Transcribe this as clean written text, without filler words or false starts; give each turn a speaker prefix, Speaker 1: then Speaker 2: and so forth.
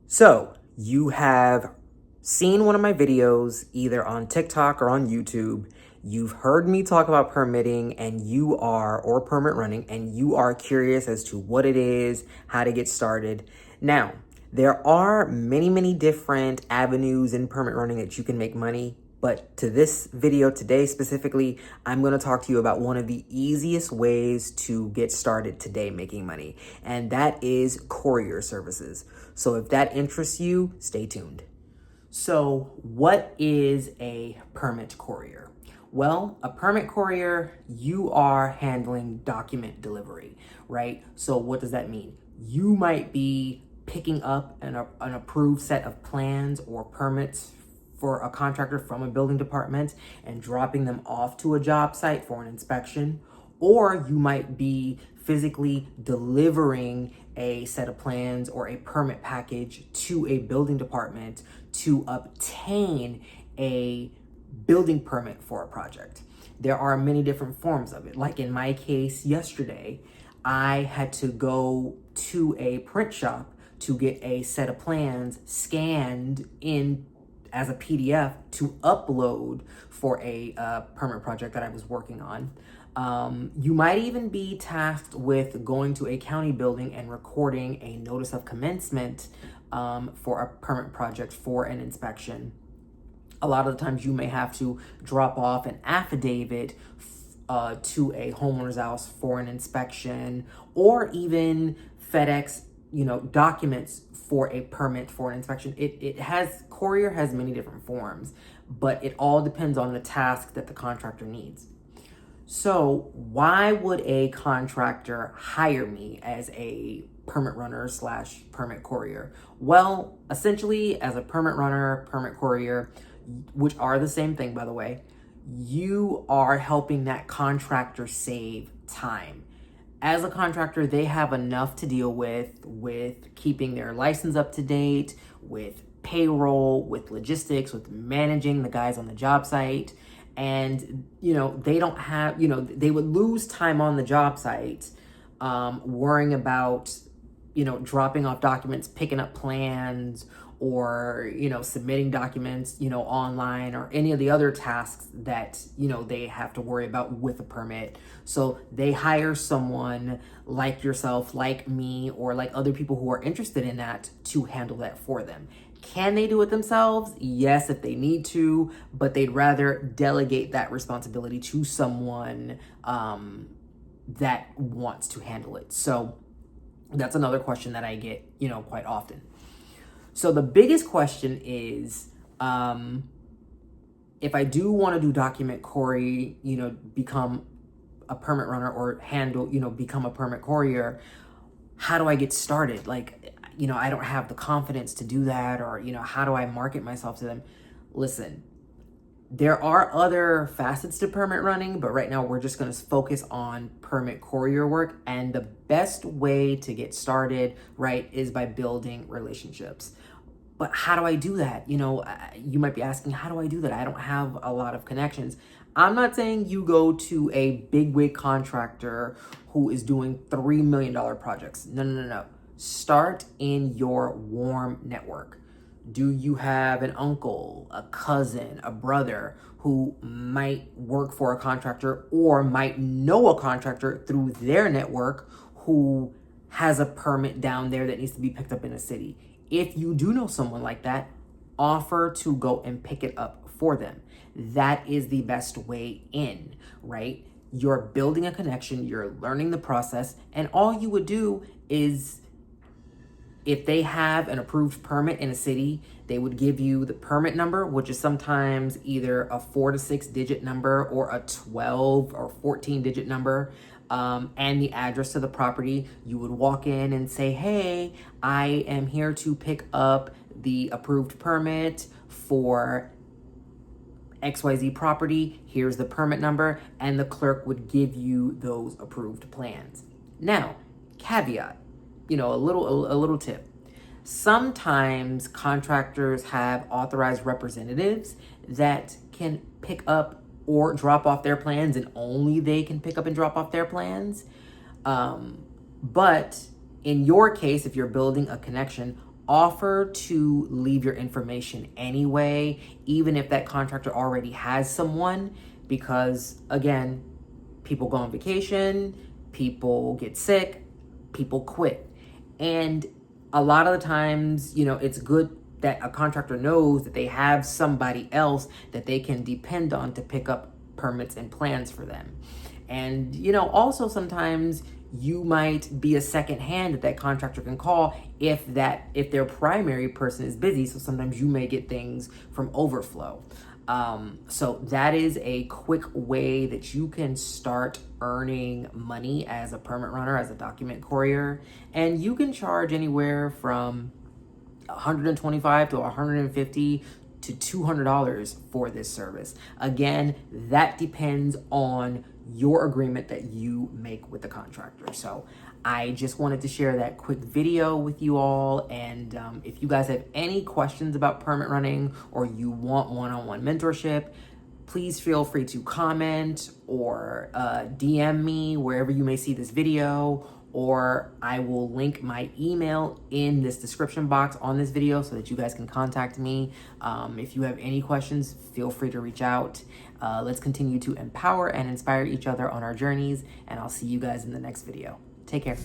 Speaker 1: So you have seen one of my videos either on TikTok or on YouTube. You've heard me talk about permitting or permit running, and you are curious as to what it is, how to get started. Now, there are many different avenues in permit running that you can make money. But to this video today specifically, I'm going to talk to you about one of the easiest ways to get started today making money, and that is courier services. So if that interests you, stay tuned. So what is a permit courier? Well, a permit courier, you are handling document delivery, right? So what does that mean? You might be picking up an approved set of plans or permits for a contractor from a building department and dropping them off to a job site for an inspection. Or you might be physically delivering a set of plans or a permit package to a building department to obtain a building permit for a project. There are many different forms of it. Like in my case yesterday, I had to go to a print shop to get a set of plans scanned in as a PDF to upload for a permit project that I was working on. You might even be tasked with going to a county building and recording a notice of commencement for a permit project for an inspection. A lot of the times you may have to drop off an affidavit to a homeowner's house for an inspection, or even FedEx, documents for a permit for an inspection. Courier has many different forms, but it all depends on the task that the contractor needs. So why would a contractor hire me as a permit runner / permit courier? Well, essentially as a permit runner, permit courier, which are the same thing, by the way, you are helping that contractor save time. As a contractor, they have enough to deal with keeping their license up to date, with payroll, with logistics, with managing the guys on the job site. And, they don't have, they would lose time on the job site worrying about, dropping off documents, picking up plans, or, submitting documents, online, or any of the other tasks that, they have to worry about with a permit. So they hire someone like yourself, like me, or like other people who are interested in that to handle that for them. Can they do it themselves? Yes, if they need to, but they'd rather delegate that responsibility to someone that wants to handle it. So that's another question that I get, quite often. So the biggest question is, if I do want to do document query, become a permit runner or become a permit courier, how do I get started? I don't have the confidence to do that, or, how do I market myself to them? Listen, there are other facets to permit running, but right now we're just going to focus on permit courier work. And the best way to get started, right, is by building relationships. But how do I do that? You might be asking, how do I do that? I don't have a lot of connections. I'm not saying you go to a bigwig contractor who is doing $3 million projects. No. Start in your warm network. Do you have an uncle, a cousin, a brother who might work for a contractor or might know a contractor through their network who has a permit down there that needs to be picked up in a city? If you do know someone like that, offer to go and pick it up for them. That is the best way in, right? You're building a connection, you're learning the process, and all you would do is, if they have an approved permit in a city, they would give you the permit number, which is sometimes either a 4 to 6 digit number or a 12 or 14 digit number, and the address to the property. You would walk in and say, hey, I am here to pick up the approved permit for XYZ property. Here's the permit number, and the clerk would give you those approved plans. Now, caveat, a little tip. Sometimes contractors have authorized representatives that can pick up or drop off their plans, and only they can pick up and drop off their plans. But in your case, if you're building a connection, offer to leave your information anyway, even if that contractor already has someone, because again, people go on vacation, people get sick, people quit. And a lot of the times, it's good that a contractor knows that they have somebody else that they can depend on to pick up permits and plans for them. And, also sometimes you might be a second hand that contractor can call if their primary person is busy. So sometimes you may get things from overflow. So that is a quick way that you can start earning money as a permit runner, as a document courier. And you can charge anywhere from $125 to $150 to $200 for this service. Again, that depends on your agreement that you make with the contractor. So I just wanted to share that quick video with you all. And if you guys have any questions about permit running, or you want one-on-one mentorship, please feel free to comment or DM me wherever you may see this video, or I will link my email in this description box on this video so that you guys can contact me. If you have any questions, feel free to reach out. Let's continue to empower and inspire each other on our journeys, and I'll see you guys in the next video. Take care.